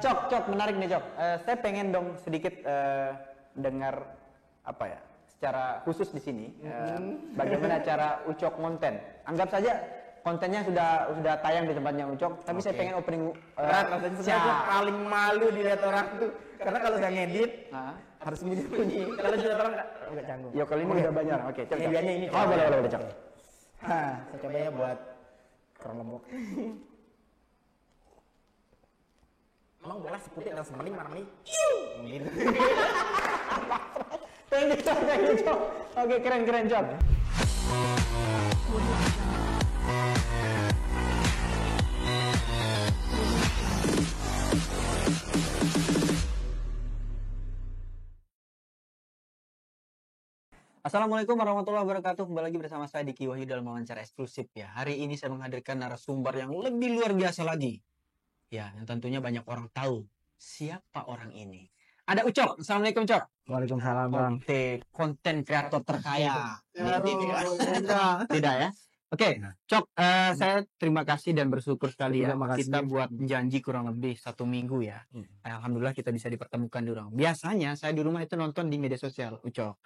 Cok, menarik nih Cok. Saya pengen dong sedikit dengar apa ya, secara khusus di sini, bagaimana cara Ucok konten. Anggap saja kontennya sudah tayang di tempatnya Ucok, tapi saya pengen opening. Rasanya saya paling malu dilihat orang tuh, karena kalau saya ngedit harus bunyi. Kalau dilihat orang nggak canggung. Ya kalau ini udah banyak. Oke, Cok. Medianya ini. Oh, boleh Cok. Saya coba ya buat kurang lembok. Emang bola seputih dan semening mana nih? Gitu. Thank you Cok. Oke, keren Cok. Assalamualaikum warahmatullahi wabarakatuh. Kembali lagi bersama saya Diki Wahyu dalam wawancara eksklusif ya. Hari ini saya menghadirkan narasumber yang lebih luar biasa lagi. Ya, yang tentunya banyak orang tahu siapa orang ini. Ada Ucok. Assalamualaikum Cok. Waalaikumsalam Bang. Konten kreator terkaya. Tidak ya? Oke, Cok. Saya terima kasih dan bersyukur sekali ya. Kita buat janji kurang lebih 1 minggu ya. Alhamdulillah kita bisa dipertemukan di rumah. Biasanya saya di rumah itu nonton di media sosial Ucok.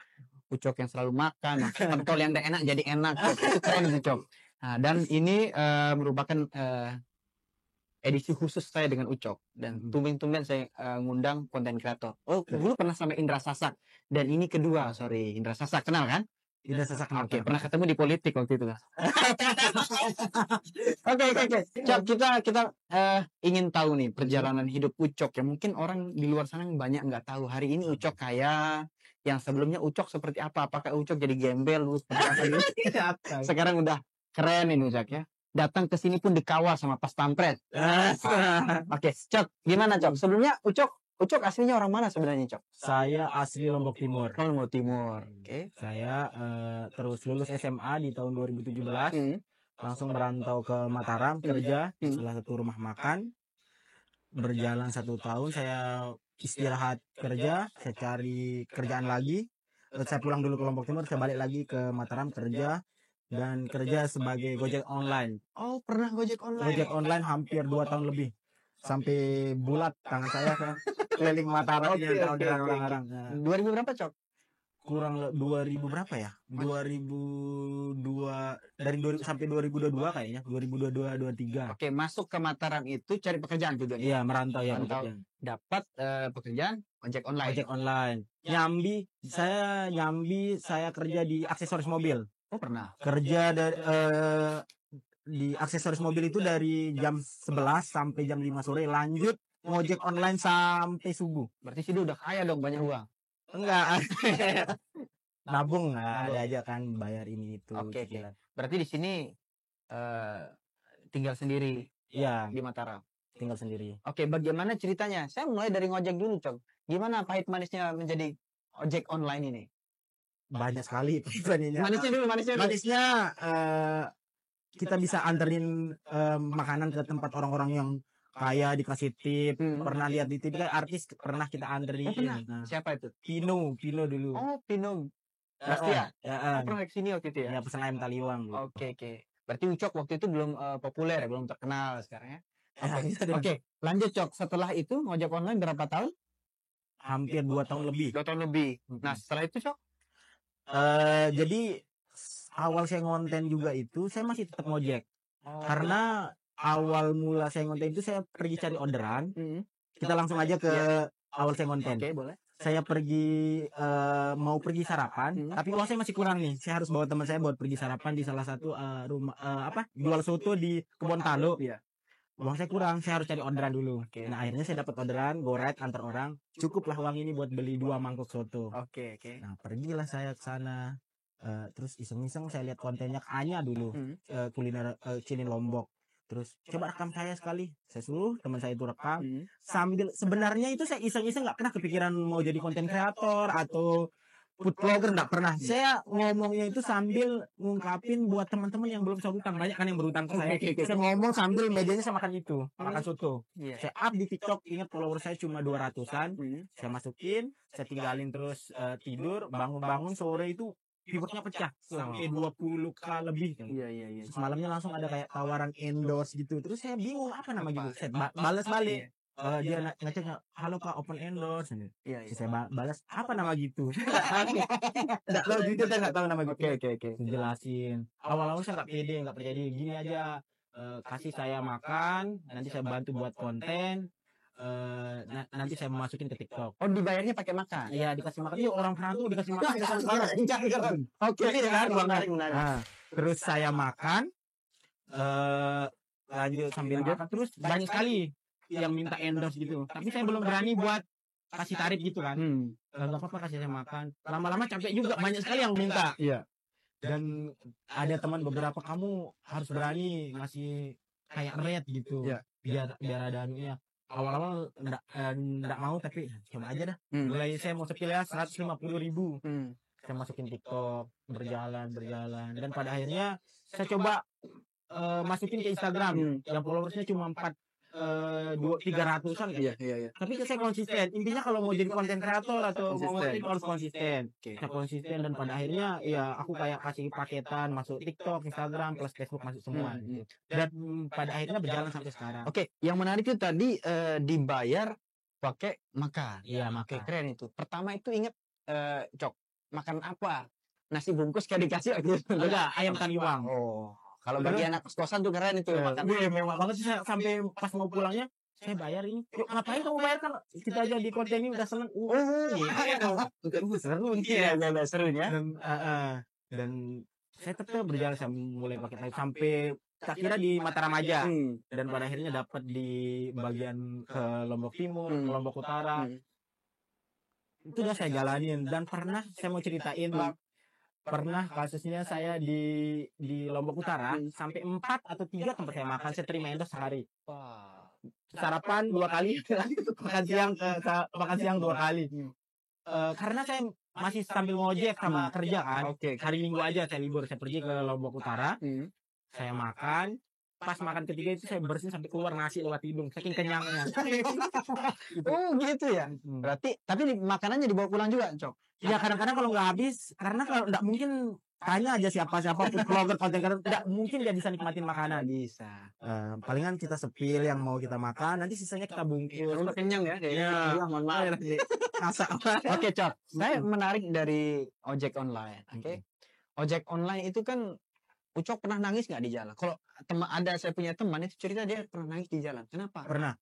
Ucok yang selalu makan, pentol yang tidak enak jadi enak. Cok. Itu keren sih Cok. Nah, dan ini merupakan edisi khusus saya dengan Ucok, dan tumben-tumben saya ngundang konten kreator. Oh, dulu pernah sama Indra Sasak, dan ini kedua. Indra Sasak, kenal kan? Indra Sasak. Oke, pernah ketemu di politik waktu itu. Oke. Cok, kita ingin tahu nih perjalanan hidup Ucok ya. Mungkin orang di luar sana banyak nggak tahu hari ini Ucok kaya. Yang sebelumnya Ucok seperti apa? Apakah Ucok jadi gembel dulu seperti apa? Sekarang udah keren ini Ucok ya. Datang ke sini pun dikawal sama pas pampret. Oke, Cok, gimana Cok? Sebelumnya Ucok aslinya orang mana sebenarnya Cok? Saya asli Lombok Timur. Lombok Timur. Oke. Saya terus lulus SMA di tahun 2017. Langsung merantau ke Mataram kerja di salah satu rumah makan. Berjalan 1 tahun saya istirahat kerja, saya cari kerjaan lagi. Saya pulang dulu ke Lombok Timur, saya balik lagi ke Mataram kerja. Dan kerja sebagai Gojek online. Oh, pernah Gojek online? Gojek online hampir 2 tahun lebih. Sampai bulat tangan saya kan. Keliling Mataram orang-orang. 2000 berapa Cok? Kurang 2000 berapa ya? 2002 dari 2000 sampai 2022 kayaknya. 2022 23. Oke, masuk ke Mataram itu cari pekerjaan tujuan. Iya, merantau ya. Dapat pekerjaan ojek online. Ojek online. Nyambi saya kerja di aksesoris mobil. Oh, pernah. Kerja di aksesoris mobil itu dari jam 11 sampai jam 5 sore, lanjut ngojek online sampai subuh. Berarti sih udah kaya dong, banyak uang. Enggak. Nabung ada aja kan bayar ini itu. Oke. Berarti di sini tinggal sendiri. Iya, di Mataram. Tinggal sendiri. Oke, bagaimana ceritanya? Saya mulai dari ngojek dulu, Cok. Gimana pahit manisnya menjadi ojek online ini? Banyak sekali manisnya. Manisnya kita bisa anterin makanan ke tempat orang-orang yang kaya, dikasih tip. Pernah lihat di TV kan artis pernah kita anterin. Nah. Siapa itu? Pino dulu. Oh, Pino. Pasti ya? Pernah ke sini waktu itu ya? Ya, pesan ayam taliwang. Oke. Berarti Ucok waktu itu belum populer, belum terkenal sekarang ya? Oke. Lanjut Cok. Setelah itu ngojek online berapa tahun? Hampir 2 tahun lebih. 2 tahun lebih. Nah, setelah itu Cok? Jadi awal saya ngonten juga itu saya masih tetap ngojek. Karena awal mula saya ngonten itu saya pergi cari orderan. Kita langsung aja ke awal saya ngonten. Oke, boleh. Saya mau pergi sarapan, tapi uang saya masih kurang nih. Saya harus bawa teman saya buat pergi sarapan di salah satu rumah jual soto di Kebon Talo. Iya. Uang saya kurang, saya harus cari orderan dulu. Nah, akhirnya saya dapat orderan, goret antar orang. Cukuplah uang ini buat beli 2 mangkok soto. Oke. Nah, pergilah saya ke sana. Terus iseng-iseng saya lihat kontennya Anya dulu, kuliner Cinin Lombok. Terus coba rekam saya sekali. Saya suruh teman saya itu rekam. Sambil sebenarnya itu saya iseng-iseng nggak pernah kepikiran mau jadi konten kreator atau food vlogger, nggak pernah. Saya ngomongnya itu sambil ngungkapin buat teman-teman yang belum berhutang. Banyak kan yang berhutang ke saya. Saya ngomong sambil medianya saya makan itu, makan soto. Saya up di TikTok, ingat follower saya cuma 200-an. Saya masukin, saya tinggalin terus tidur, bangun-bangun sore itu viewersnya pecah sampai 20k lebih. Iya. Semalamnya langsung ada kayak tawaran endorse gitu. Terus saya bingung apa nama gitu. Saya balas balik. dia ngecek, halo Pak, open endorse. Iya, Terus saya balas, apa nama gitu? Nggak tahu, jujur saya nggak tahu nama gitu. Oke. Jelasin. Awal-awal saya nggak pede, nggak percaya diri. Gini aja, kasih saya makan, nanti saya bantu buat konten. Nanti saya masukin ke TikTok. Oh, dibayarnya pakai makan. Iya, dikasih makan. Iya, orang perantau dikasih makan. Oke, menarik. Nah, terus saya makan, lanjut sambil makan, terus banyak sekali yang minta endorse gitu. Tapi saya belum berani buat kasih tarif gitu kan. Nggak apa-apa, kasih saya makan. Lama-lama capek juga, banyak sekali yang minta. Iya. Dan ada teman beberapa, kamu harus berani ngasih kayak rate gitu. Iya. Biar ada anunya. Awal-awal enggak mau, tapi coba aja dah. Mulai saya mau sepil ya 150.000. Saya masukin TikTok, berjalan. Dan pada akhirnya saya coba masukin ke Instagram yang followersnya cuma 300-an. Iya. Tapi saya konsisten. Intinya kalau mau jadi konten kreator atau mau ngetik harus konsisten. Saya konsisten, dan pada akhirnya ya aku kayak kasih paketan masuk TikTok, Instagram, plus Facebook masuk semua. Gitu. Dan pada akhirnya berjalan sampai sekarang. Oke, yang menarik itu tadi dibayar pakai makan. Iya, makan. Oke, keren itu. Pertama itu ingat Cok, makan apa? Nasi bungkus kayak dikasih gitu. Enggak, ayam taliwang. Oh. Kalau bagi anak kos-kosan tuh keren itu makan. Wih, mewah banget sih. Sampai pas mau pulangnya, saya bayar ini. Yuk, ngapain kamu bayar, kan kita aja di konten ini udah seneng. Seru nih. Iya, serunya. Dan saya tetap berjalan, saya mulai pakai tarif sampai tak kira di Mataram aja. Dan pada akhirnya dapat di bagian ke Lombok Timur, ke Lombok Utara. Itu udah saya jalanin. Dan pernah saya mau ceritain, Bang. Pernah kasusnya saya di Lombok Utara, sampai 4 atau 3 tempat saya makan, saya terima endorse sehari. Sarapan 2 kali, makan siang 2 kali. Karena saya masih sambil ngojek sama kerja kan. Hari Minggu aja saya libur, saya pergi ke Lombok Utara. Saya makan. Pas makan ketiga itu saya bersin sampai keluar nasi lewat hidung, saking kenyangnya. Oh gitu ya. Berarti tapi makanannya dibawa pulang juga, Cok? Ya kadang-kadang kalau nggak habis, karena kalau nggak mungkin, tanya aja siapa vlogger, konten kreator, nggak mungkin dia bisa nikmatin makanan. Bisa. Palingan kita sepil yang mau kita makan, nanti sisanya kita bungkus. Udah kenyang ya? Iya. Mohon maaf. Oke, Cok. Saya menarik dari ojek online. Oke. Ojek online itu kan, Ucok pernah nangis nggak di jalan? Kalau saya punya teman itu cerita dia pernah nangis di jalan. Kenapa? Pernah.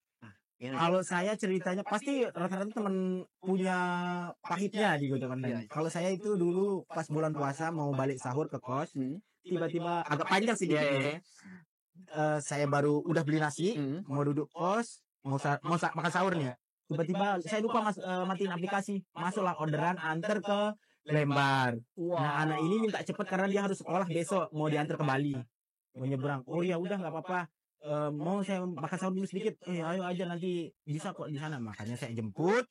Kalau saya ceritanya pasti rata-rata teman punya pahitnya di gitu kan. Kalau saya itu dulu pas bulan puasa mau balik sahur ke kos, tiba-tiba agak panjang sih dia. Saya baru udah beli nasi, mau duduk kos, mau makan sahur nih. Tiba-tiba saya lupa matiin aplikasi, masuklah orderan antar ke Lembar. Nah, anak ini minta cepet karena dia harus sekolah besok, mau diantar ke Bali, mau nyebrang. Oh ya udah nggak apa-apa. Mau saya makan sahur dulu sedikit. Ayo aja, nanti bisa kok di sana. Makanya saya jemput.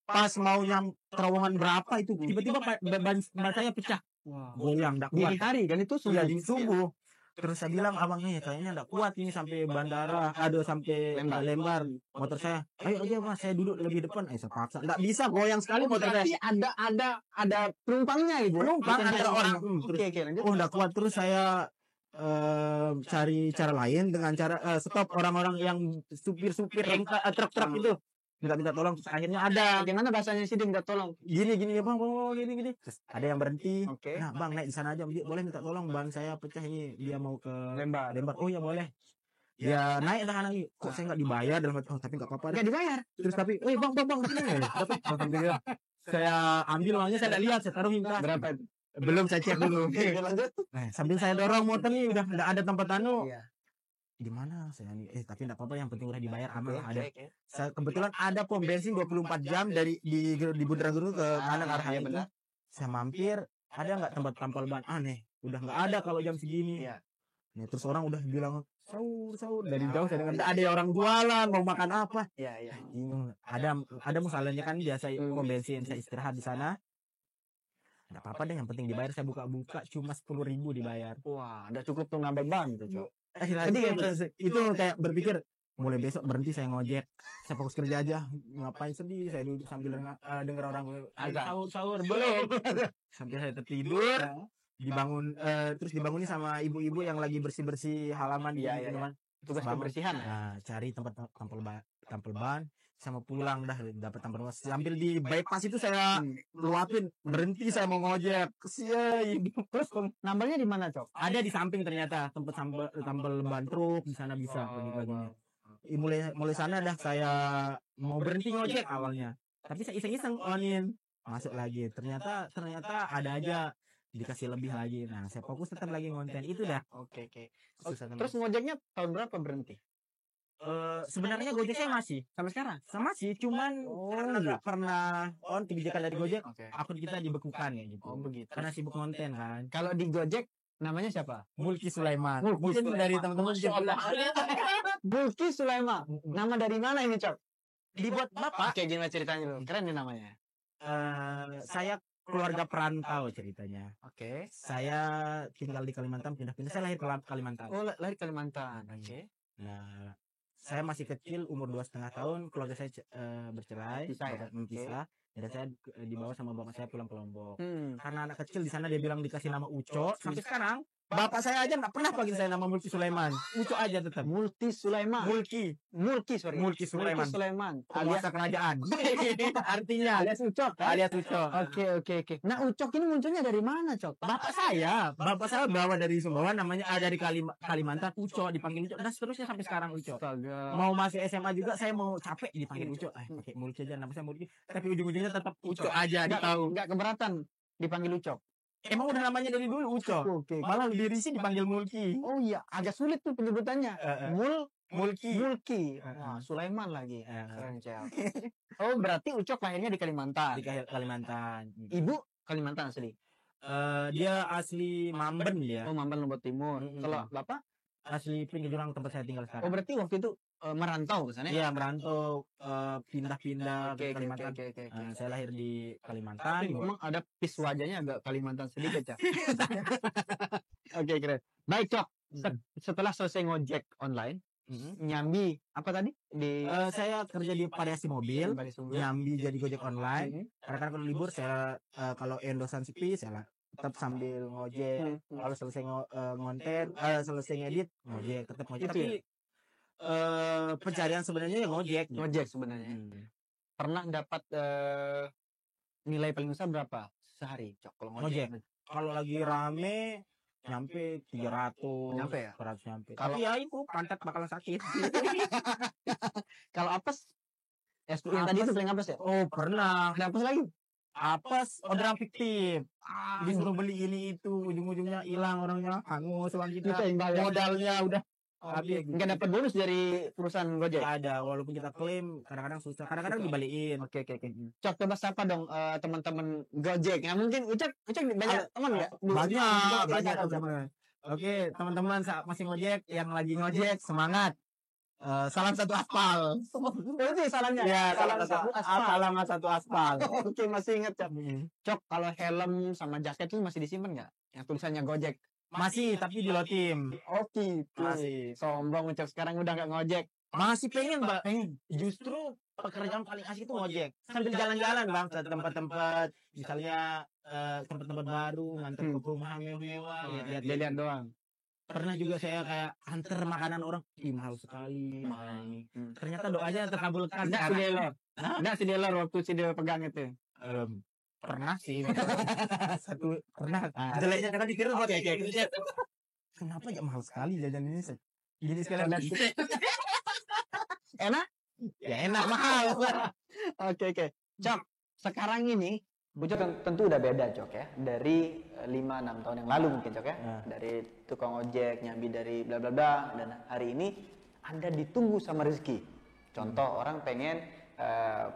Pas mau terowongan berapa itu, tiba-tiba ban saya pecah. Goyang, nggak kuat. Di hari kan itu sudah di subuh. Terus saya bilang, abangnya ya kayaknya nggak kuat ini sampai bandara, sampai Lembar. Motor saya, ayo aja Mas, saya duduk lebih depan. Saya paksa, nggak bisa, goyang sekali motor saya. Ada penumpangnya gitu. Penumpang antara orang. Oke, lanjut. Nggak kuat, terus saya cari cara lain dengan cara stop orang-orang yang supir-supir truk-truk itu. Minta tolong, terus akhirnya ada. Gimana bahasanya sih dia minta tolong? Gini ya bang, gini. Terus ada yang berhenti. Nah bang, naik di sana aja, boleh minta tolong, ban saya pecah ini, dia mau ke Lembar. Oh ya boleh. Ya naik lah lagi. Kok saya nggak dibayar dalam tapi nggak apa-apa. Nggak dibayar. Terus tapi, bang, dapat. Saya ambil uangnya, saya nggak lihat, saya taruh minta. Berapa? Belum, saya cek dulu. Lanjut. Nah, sambil saya dorong motor nih, udah nggak ada tempat di mana saya nih, tapi enggak apa-apa, yang penting udah dibayar, aman lah ada. Saya kebetulan ada pom bensin 24 jam dari di Bundaran Guru ke mana arahnya itu. Saya mampir, ada nggak tempat tampal ban? Aneh, udah nggak ada kalau jam segini. Nih, terus orang udah bilang sahur dari jauh, saya dengar ada orang jualan, mau makan apa. Ada masalahnya kan, biasa pom bensin, saya istirahat di sana. Nggak apa-apa deh, yang penting dibayar. Saya buka-buka cuma 10.000 dibayar. Wah, udah cukup tuh nambah ban tuh, Cok. Itu kayak berpikir, mulai besok berhenti saya ngojek, saya fokus kerja aja. Ngapain sedih, saya duduk sambil dengar orang sahur belum. Sampai saya tertidur, dibangun, terus dibangunin sama ibu-ibu yang lagi bersih-bersih halaman di Tugas Bangun. kebersihan. Nah, cari tempat tampil ban sama pulang dah dapat tampil ban. Sambil di bypass itu saya luapin, berhenti saya mau ngojek. Kesian. Terus nambelnya di mana, Cok? Ada di samping ternyata tempat tampil ban truk, di sana bisa pagi-paginya. Mulai sana dah saya mau berhenti ngojek awalnya. Tapi saya iseng-iseng onin, masuk lagi. Ternyata ada aja dikasih lebih lagi. Nah, saya fokus tetap lagi ngonten itu dah. Oke. Susah Terus ngojeknya tahun berapa berhenti? Sebenarnya Gojek saya masih Sampai sekarang? sama sih, cuman karena nggak pernah on kebijakan dari Gojek, Oke. akun kita dibekukan ya gitu. Oh, begitu. Karena sibuk konten kan. Kalau di Gojek namanya siapa? Mulki Sulaiman. Mulki Mungkin Sulaiman. dari teman-teman Masya Allah. Bulki Sulaiman. Nama dari mana ini, Cok? dibuat bapak. Oke, gimana ceritanya dulu? Keren nih namanya. Saya keluarga perantau ceritanya. Oke. Saya tinggal di Kalimantan, pindah-pindah. Saya lahir ke Kalimantan. Oh, lahir Kalimantan. Oke. Nah, saya masih kecil, umur 2,5 tahun, keluarga saya bercerai, Pisah ya? pisah, dan saya dibawa sama bapak saya pulang ke Lombok. Hmm. Karena anak kecil di sana dia bilang dikasih nama Uco, sampai sekarang bapak saya aja nggak pernah panggil saya nama Mulki Sulaiman, Uco aja tetap. Multi Sulaiman. Mulki Mulki Sulaiman, Sulaiman. penguasa kerajaan. Artinya Alias Ucok. alias Uco. Oke. Nah, Ucok ini munculnya dari mana, Cok? Bapak saya bawa dari Sumbawa, namanya dari Kalimantan, Uco, dipanggil Uco, dan seterusnya sampai sekarang Uco. Astaga. Mau masuk SMA juga saya mau capek dipanggil Uco, pakai Mulki aja, nama saya Mulki, tapi ujung-ujungnya tetap Uco aja, tahu. Enggak keberatan dipanggil Ucok. Emang udah namanya dari dulu Uco, Oke. malah diri sih dipanggil Mulki. Oh iya, agak sulit tuh penyebutannya. Mulki. Wah, Sulaiman lagi. Eh, Keren, Cel. Oh, berarti Ucok lahirnya di Kalimantan. di Kalimantan. Ibu Kalimantan asli. Dia asli Mamben dia. Oh, Mamban Lombok Timur. Mm-mm. Kalau Bapak? Asli Pinggir Jurang tempat saya tinggal Oh, sekarang. berarti waktu itu merantau ke sana ya? Iya, merantau, pindah-pindah ke Kalimantan. Oke. Saya lahir di Kalimantan. Tapi memang ada pis wajahnya agak Kalimantan sedikit, Cak. Oke, keren. Baik, Cok. Setelah selesai ngojek online, nyambi apa tadi? Di Saya kerja di variasi mobil, nyambi jadi Gojek online. Kadang-kadang kalau libur saya kalau endosan sepi saya tetap sambil ngojek. Kalau selesai ngonten, selesai ngedit, ngojek, tetap ngojek. Itu Tapi pencarian sebenarnya ya ngojek. Ngojek sebenarnya. Pernah dapat nilai paling besar berapa sehari, Cok? Kalau ngojek. Kalau lagi rame nyampe 300, Nyampe ya? 400 nyampe. Kalau- Tapi ya itu pantat bakalan sakit. Kalau apes yang tadi itu paling apes ya? Oh, pernah. Ada apes lagi? Apes orderan fiktif. Disuruh beli ini itu, ujung-ujungnya hilang orangnya, hangus uang kita. Kita yang bayar. Modalnya udah habis. Nggak dapat bonus dari perusahaan Gojek. Nggak ada, walaupun kita klaim kadang-kadang susah, kadang-kadang dibalikin. Oke. Cok, coba siapa dong teman-teman Gojek? Ya mungkin Ucok banyak teman nggak? Banyak teman. Oke, teman-teman masih ngojek, yang lagi ngojek semangat. Salam satu aspal. Itu salamnya. Ya, salam satu aspal. Salam satu aspal. Oke, masih ingat, Cok. Cok, kalau helm sama jaket itu masih disimpan nggak? Yang tulisannya Gojek. Masih, tapi di lotim. Oke, Masih. sombong Ucok, sekarang udah nggak ngojek. Masih pengen, Mbak. Justru pekerjaan paling asik itu ngojek. Sambil jalan-jalan, Bang, ke tempat-tempat, misalnya tempat-tempat baru, nganter ke rumah mewah, Lihat doang. Pernah juga saya kayak antar makanan orang, mahal sekali, mahal ini. Ternyata doanya terkabulkan. Nggak si dealer waktu si dealer pegang itu. Pernah sih. Pernah. Jeleknya kan dikira buat kayak gitu. Kenapa ya mahal sekali jajan ini? Jadi sekalian Enak? ya enak mahal. Oke. Cok, sekarang ini Ucok tentu udah beda, Cok ya. Dari 5-6 tahun yang lalu mungkin, Cok ya. Dari tukang ojek, nyambi dari bla bla bla, dan hari ini Anda ditunggu sama rezeki. Contoh orang pengen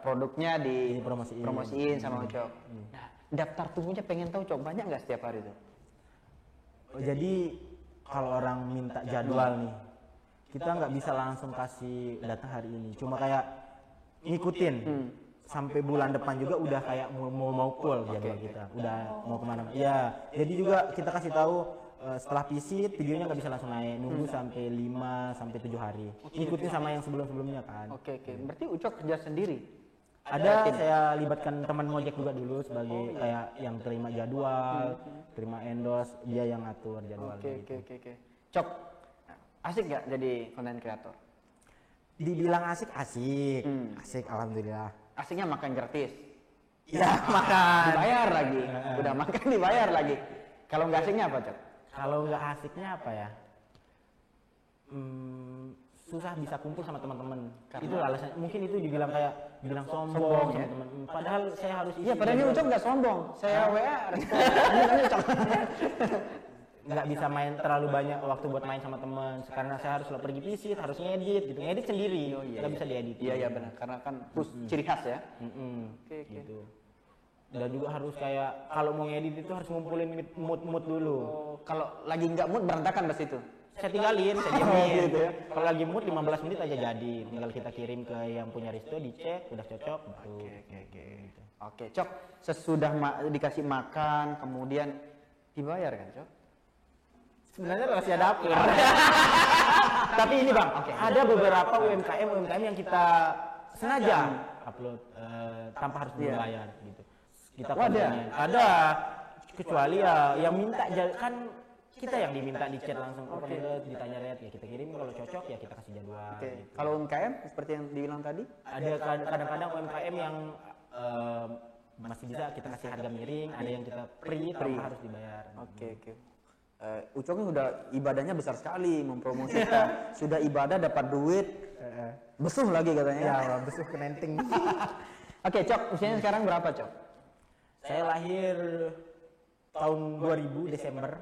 produknya dipromosiin sama Ucok. Nah, daftar tunggunya pengen tahu, Cok, banyak nggak setiap hari itu? Jadi kalau orang minta jadwal nih, kita nggak bisa langsung kasih data hari ini. Cuma kayak ngikutin. Sampai bulan depan juga udah kayak mau full jadwal kita, udah mau kemana. Ya, jadi juga kita kasih tahu setelah visit videonya nggak bisa langsung naik, nunggu sampai 5-7 hari. Ngikutin sama yang sebelum-sebelumnya kan. Oke. Berarti Ucok kerja sendiri? Ada, saya libatkan teman ngojek juga dulu sebagai kayak yang terima jadwal, terima endorse, dia yang ngatur jadwal. Oke. Cok, Asik nggak jadi konten kreator? Dibilang asik, asik alhamdulillah. Asiknya makan gratis. Ya makan. Dibayar lagi. Udah makan dibayar lagi. Kalau nggak asiknya apa, Cok? Kalau nggak asiknya apa ya? Susah bisa kumpul sama teman-teman. Itu alasan. Mungkin itu dibilang bilang sombong ya? sama teman. Padahal saya harus isi. Iya, padahal ini Ucok nggak sombong. Saya WA. Nggak bisa main terlalu banyak waktu buat main sama teman karena saya harus pergi visit, harus ngedit gitu, ngedit sendiri, nggak bisa diedit. Iya benar, karena kan ciri khas ya. Oke. Gitu. Dan juga harus kayak kalau mau ngedit itu harus ngumpulin mood dulu. Kalau lagi nggak mood berantakan pas itu. Saya tinggalin, saya diemin. Gitu ya. Kalau lagi mood 15 menit aja jadi, tinggal kita kirim ke yang punya Risto, dicek, udah cocok. Oke, Cok, sesudah dikasih makan, kemudian dibayar kan, Cok? Sebenarnya rahasia dapur. Tapi ini Bang, ada beberapa UMKM yang kita sengaja upload tanpa harus dibayar gitu. Kita ada kecuali ya yang minta kan kita yang diminta di chat langsung ditanya red ya kita kirim, kalau cocok ya kita kasih jadwal. Gitu. Kalau UMKM seperti yang dibilang tadi, ada kadang-kadang UMKM yang masih bisa kita kasih harga miring, ada yang kita free tanpa harus dibayar. Oke. Ucok ini udah ibadahnya besar sekali mempromosikan. Sudah ibadah dapat duit, besuh lagi katanya. Ya, besuh ke nenting. Oke, Cok, usianya sekarang berapa, Cok? Saya lahir tahun 2000 Desember.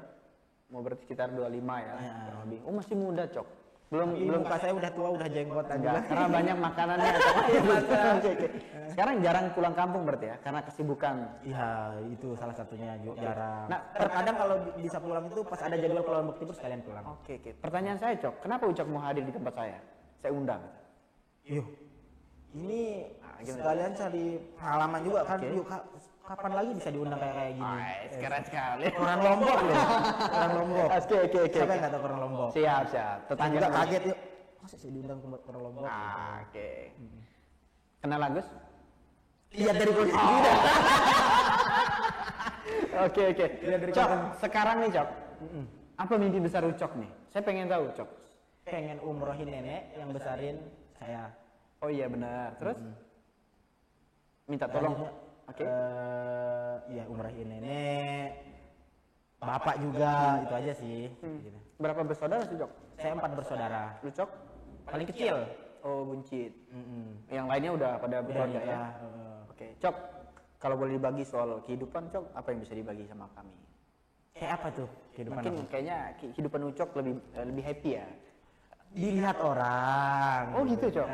Mau berarti sekitar 25 ya, kurang lebih. Oh, masih muda, Cok. Belum muka saya udah tua, udah jenggot aja. Karena banyak makanannya. Oke. Sekarang jarang pulang kampung berarti ya, karena kesibukan. Iya, itu salah satunya jarang. Nah, terkadang kalau bisa pulang itu pas ada jadwal ke Lombok Timur sekalian pulang. Oke. Pertanyaan saya, Cok, kenapa Ucok mau hadir di tempat saya? Saya undang. Ini sekalian cari pengalaman juga kan. Yuk, kapan lagi bisa diundang kayak gini? Keren sekali. Orang Lombok loh. Orang Lombok. Oke. Siapa yang nggak tahu orang Lombok? Siap. Tetangga juga kaget yuk. Masa sih diundang ke orang Lombok? Oke. Kenal Agus? Lihat dari kondisi Oke. Cok, sekarang nih Cok. Apa mimpi besar Ucok nih? Saya pengen tahu, Cok. Pengen umrohin nenek yang besarin saya. Oh iya benar. Terus? Minta tolong. Oke. Ya umrahin nenek, bapak juga, itu aja sih. Gitu. Berapa bersaudara sih, Cok? Saya 4 bersaudara. Lu, Cok? Paling kecil. Oh, buncit. Yang lainnya udah pada berkeluarga ya? Oke. Cok, kalau boleh dibagi soal kehidupan, Cok, apa yang bisa dibagi sama kami? Kayak apa tuh kehidupan? Mungkin kayaknya kehidupan Ucok lebih happy ya? Dilihat orang. Oh gitu, Cok?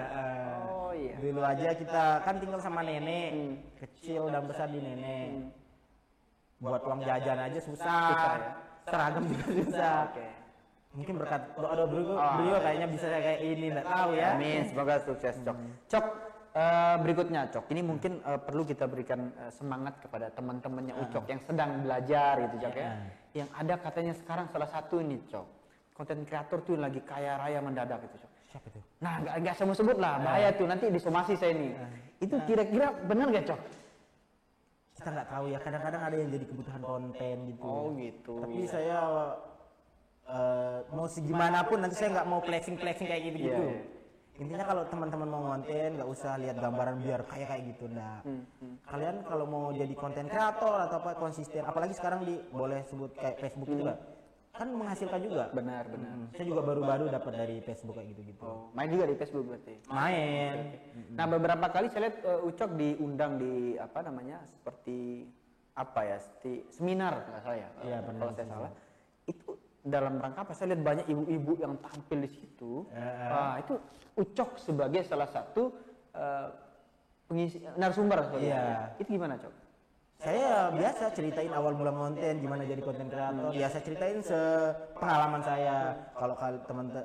Oh iya. Dulu aja kita kan tinggal sama nenek, kecil dan besar di nenek. Buat uang jajan aja susah ya? Seragam juga susah. Mungkin berkat doa beliau kayaknya bisa kayak ini, nggak tahu ya. Amin, semoga sukses, Cok. Cok, berikutnya, Cok. Ini mungkin perlu kita berikan semangat kepada teman-temannya Ucok yang sedang belajar gitu, Cok ya. Yang ada katanya sekarang salah satu ini, Cok. Konten kreator tuh lagi kaya raya mendadak gitu, Cok. Siapa tuh? Nah, nggak saya mau sebut lah, bahaya tuh nanti disomasi saya ini. Itu kira-kira benar nggak, Cok? Kita nggak tahu ya. Kadang-kadang ada yang jadi kebutuhan konten gitu. Oh gitu. Tapi saya mau segimanapun nanti saya nggak mau flexing kayak gitu. Intinya kalau teman-teman mau konten nggak usah lihat gambaran biar kayak gitu, nah. Kalian kalau mau jadi konten kreator atau apa konsisten, apalagi sekarang boleh sebut kayak Facebook itu kan menghasilkan juga. Benar. Saya juga baru-baru dapat dari Facebook kayak gitu. Main juga di Facebook berarti. Main. Nah, beberapa kali saya lihat Ucok diundang di apa namanya seperti apa ya, seminar nggak salah ya. Iya, kalau saya salah. Itu dalam rangka apa? Saya lihat banyak ibu-ibu yang tampil di situ. Itu Ucok sebagai salah satu pengisi narasumber. Iya. Itu gimana, Cok? Saya biasa ceritain awal mula konten, gimana jadi konten kreator. Biasa ceritain pengalaman saya. Kalau teman-teman,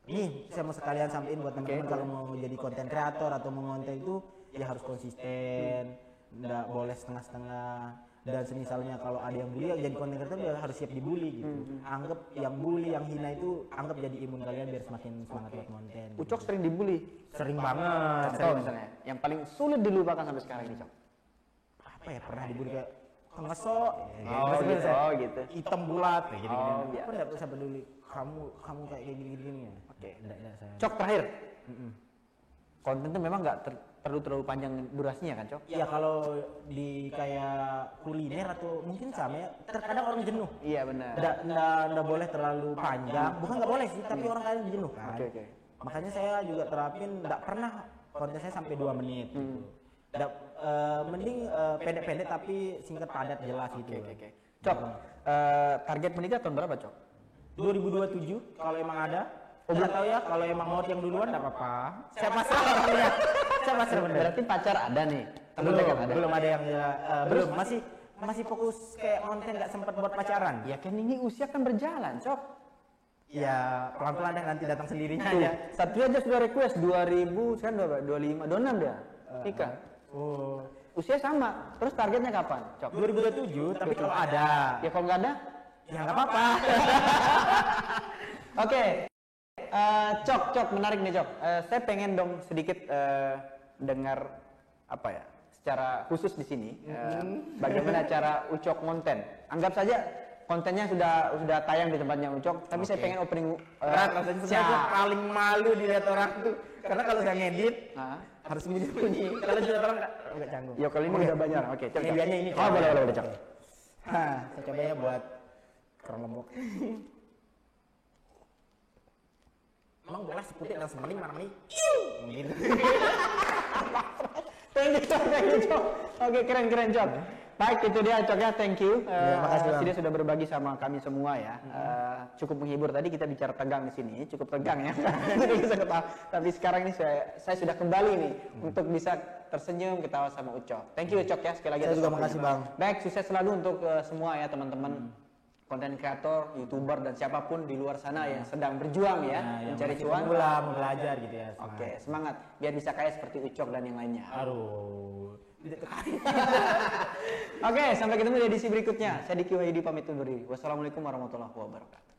nih saya mau sekalian sampaikan buat teman-teman kalau mau jadi konten kreator atau mau konten itu ya harus konsisten, nggak boleh setengah-setengah. Dan semisalnya kalau ada yang bully, jadi konten kreator ya harus siap dibully gitu. Anggap yang bully, yang hina itu anggap jadi imun kalian biar semakin semangat buat konten. Ucok sering dibully? Sering banget. Contoh misalnya, yang paling sulit dilupakan sampai sekarang ini, Cok. Apa ya, pernah dibully kayak ngesok. Oh, gitu. Oh, gitu. Hitam bulat kayak gitu. Oh, Aku biasa. enggak bisa peduli. Kamu kayak gini ya. Oke, enggak saya. Cok, terakhir. Konten tuh memang nggak perlu terlalu panjang durasinya kan, Cok? Ya kalau di kayak kuliner atau mungkin sama ya, terkadang orang jenuh. Iya, benar. Nggak boleh terlalu panjang. Bukan nggak boleh sih, tapi orang kadang jenuh kan. Oke. Makanya saya juga terapin nggak pernah konten saya sampai 2 menit. Gitu. Mending pendek-pendek tapi singkat padat jelas gitu. Oke. Cok, target menikah tahun berapa, Cok? 2027 kalau emang ada. Nggak tahu ya, kalau emang mau yang duluan nggak apa-apa. Saya pasrah orangnya. Saya pasrah bener. Berarti pacar ada nih. Temen Belum, dekat ada. belum ada yang belum. Masih fokus kayak konten nggak sempat buat pacaran. Ya kan ini usia kan berjalan, Cok. Ya pelan-pelan deh nanti datang sendirinya Tuh, aja. satu aja sudah request 2000, sekarang berapa? 25, 26 dia. Nikah. Oh, Usia sama. Terus targetnya kapan, Cok? 2027 tapi kalau ada Ya kalau nggak ada? ya nggak apa-apa. Oke. Cok, menarik nih, Cok. Saya pengen dong sedikit dengar apa ya? Secara khusus di sini, bagaimana cara Ucok konten. Anggap saja kontennya sudah tayang di tempatnya Ucok, tapi saya pengen opening Berat rasanya saya paling malu dilihat orang tuh. Karena kalau saya ngedit harus sembunyi-sembunyi. Kalau dilihat orang nggak canggung. Ya kalau ini udah banyak. Oke, Cok. Medianya ini. Oh, boleh, Cok. Saya coba ya buat kerang lombok. Emang bola seputih dan semening mana nih? Gitu. Thank you, Cok. Oke, keren, Cok. Baik, itu dia, Cok ya. Thank you. makasih, Bang. Dia sudah berbagi sama kami semua ya. Cukup menghibur. Tadi kita bicara tegang di sini, cukup tegang ya. Tapi sekarang ini saya sudah kembali nih untuk bisa tersenyum, ketawa sama Ucok. Thank you, Ucok ya. Sekali lagi. Saya juga makasih, Bang. Baik, sukses selalu untuk semua ya teman-teman. Konten kreator, YouTuber dan siapapun di luar sana yang sedang berjuang ya, mencari cuan. Mau belajar gitu ya. Oke, semangat biar bisa kaya seperti Ucok dan yang lainnya. Aduh. Oke, sampai ketemu di edisi berikutnya. Saya Diki Wahyudi pamit undur diri. Wassalamualaikum warahmatullahi wabarakatuh.